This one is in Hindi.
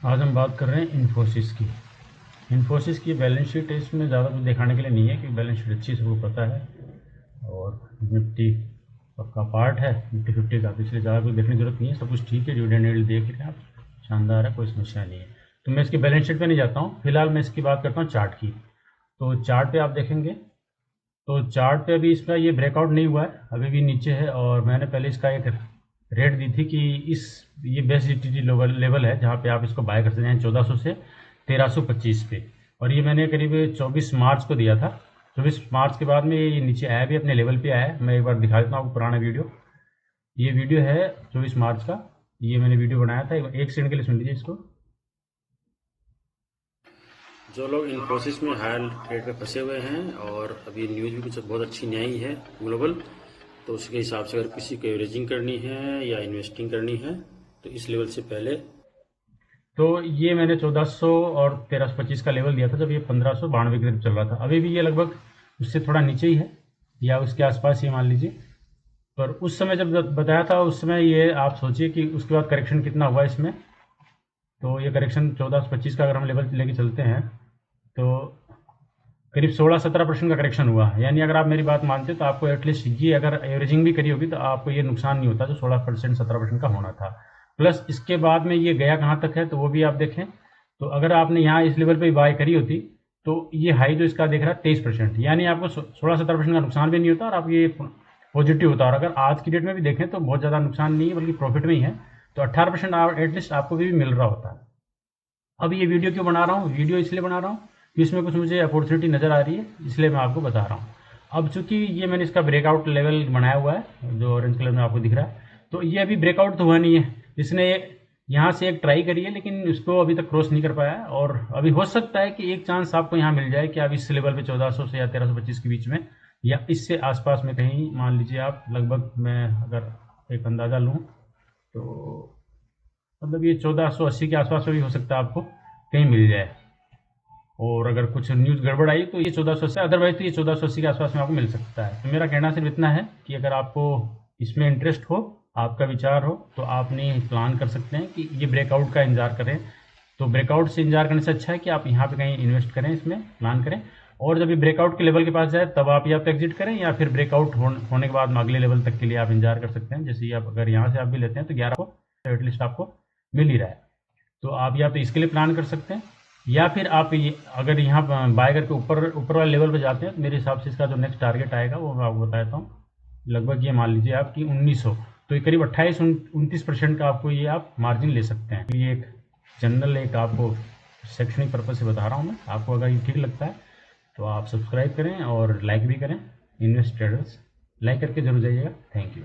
आज हम बात कर रहे हैं इन्फोसिस की। इन्फोसिस की बैलेंस शीट है, इसमें ज़्यादा कुछ दिखाने के लिए नहीं है क्योंकि बैलेंस शीट अच्छी सबको पता है और निफ्टी सबका पार्ट है निफ्टी 50 का, तो इसलिए ज़्यादा कुछ देखने की जरूरत नहीं है। सब कुछ ठीक है, डिविडेंड यील्ड देख रहे हैं आप, शानदार है, कोई समस्या नहीं है। तो मैं इसकी बैलेंस शीट पर नहीं जाता हूँ, फिलहाल मैं इसकी बात करता हूँ चार्ट की। तो चार्ट पर आप देखेंगे तो चार्ट पे अभी इसका ये ब्रेकआउट नहीं हुआ है, अभी भी नीचे है। और मैंने पहले इसका एक रेट दी थी कि ये बेस्ट लिक्विडिटी लेवल है जहाँ पे आप इसको बाय कर सकते हैं 1400 से 1325 पे। और ये मैंने करीब 24 मार्च को दिया था। 24 मार्च के बाद में ये नीचे आया भी, अपने लेवल पे आया है। मैं एक बार दिखा देता हूँ आपको पुराना वीडियो। ये वीडियो है 24 मार्च का, ये मैंने वीडियो बनाया था। एक सेकंड के लिए सुन लीजिए इसको। जो लोग इन्फोसिस में हायर ट्रेड पे फंसे हुए हैं और अभी न्यूज़ भी कुछ बहुत अच्छी नहीं आई है ग्लोबल, तो उसके हिसाब से अगर किसी को एवरेजिंग करनी है या इन्वेस्टिंग करनी है तो इस लेवल से पहले तो ये मैंने 1400 और 1325 का लेवल दिया था जब ये 1592 की तरफ चल रहा था। अभी भी ये लगभग उससे थोड़ा नीचे ही है या उसके आसपास ही मान लीजिए। पर उस समय जब बताया था उस समय ये आप सोचिए कि उसके बाद करेक्शन कितना हुआ इसमें। तो ये करेक्शन 1425 का अगर हम लेवल लेके चलते हैं तो करीब 16-17% का करेक्शन हुआ है। यानी अगर आप मेरी बात मानते तो आपको एटलीस्ट ये अगर एवरेजिंग भी करी होगी तो आपको ये नुकसान नहीं होता जो 16% 17% का होना था। प्लस इसके बाद में ये गया कहाँ तक है तो वो भी आप देखें। तो अगर आपने यहाँ इस लेवल पे बाय करी होती तो ये हाई जो इसका देख रहा है 23%, यानी आपको 16-17% का नुकसान भी नहीं होता और आप ये पॉजिटिव होता। और अगर आज की डेट में भी देखें तो बहुत ज़्यादा नुकसान नहीं है बल्कि प्रॉफिट में ही है। तो 18% एटलीस्ट आपको भी मिल रहा होता है। अब ये वीडियो क्यों बना रहा हूँ, वीडियो इसलिए बना रहा हूँ कि इसमें कुछ मुझे अपॉर्चुनिटी नज़र आ रही है, इसलिए मैं आपको बता रहा हूँ। अब चूंकि ये मैंने इसका ब्रेकआउट लेवल बनाया हुआ है जो ऑरेंज कलर में आपको दिख रहा है, तो ये अभी ब्रेकआउट तो हुआ नहीं है। इसने यहाँ से एक ट्राई करी है लेकिन इसको अभी तक क्रॉस नहीं कर पाया है। और अभी हो सकता है कि एक चांस आपको यहाँ मिल जाए कि आप इस लेवल पे 1400 से या 1325 के बीच में या इससे आसपास में कहीं मान लीजिए आप, लगभग मैं अगर एक अंदाज़ा लूँ तो मतलब ये 1480 के आसपास में भी हो सकता है आपको कहीं मिल जाए। और अगर कुछ न्यूज़ गड़बड़ आई तो ये 1480, अदरवाइज तो ये 1480 के आसपास में आपको मिल सकता है। तो मेरा कहना सिर्फ इतना है कि अगर आपको इसमें इंटरेस्ट हो, आपका विचार हो, तो आपने प्लान कर सकते हैं कि ये ब्रेकआउट का इंतजार करें। तो ब्रेकआउट से इंतजार करने से अच्छा है कि आप यहाँ पे कहीं इन्वेस्ट करें, इसमें प्लान करें। और जब ये ब्रेकआउट के लेवल के पास जाए तब आप या तो एग्जिट करें या फिर ब्रेकआउट होने के बाद अगले लेवल तक के लिए आप इंतजार कर सकते हैं। जैसे आप अगर यहाँ से आप भी लेते हैं तो 11 को एटलीस्ट आपको मिल ही रहा है। तो आप या तो इसके लिए प्लान कर सकते हैं या फिर आप ये अगर यहाँ बाय करके ऊपर वाले लेवल पर जाते हैं तो मेरे हिसाब से इसका जो नेक्स्ट टारगेट आएगा वो मैं आपको बताता हूँ। लगभग ये मान लीजिए आप कि 1900, तो ये करीब 28-29% का आपको ये आप मार्जिन ले सकते हैं। ये एक जनरल एक आपको शैक्षणिक पर्पज से बता रहा हूँ मैं। आपको अगर ये ठीक लगता है तो आप सब्सक्राइब करें और लाइक भी करें। इन्वेस्ट ट्रेडर्स लाइक करके जरूर जाइएगा। Thank you.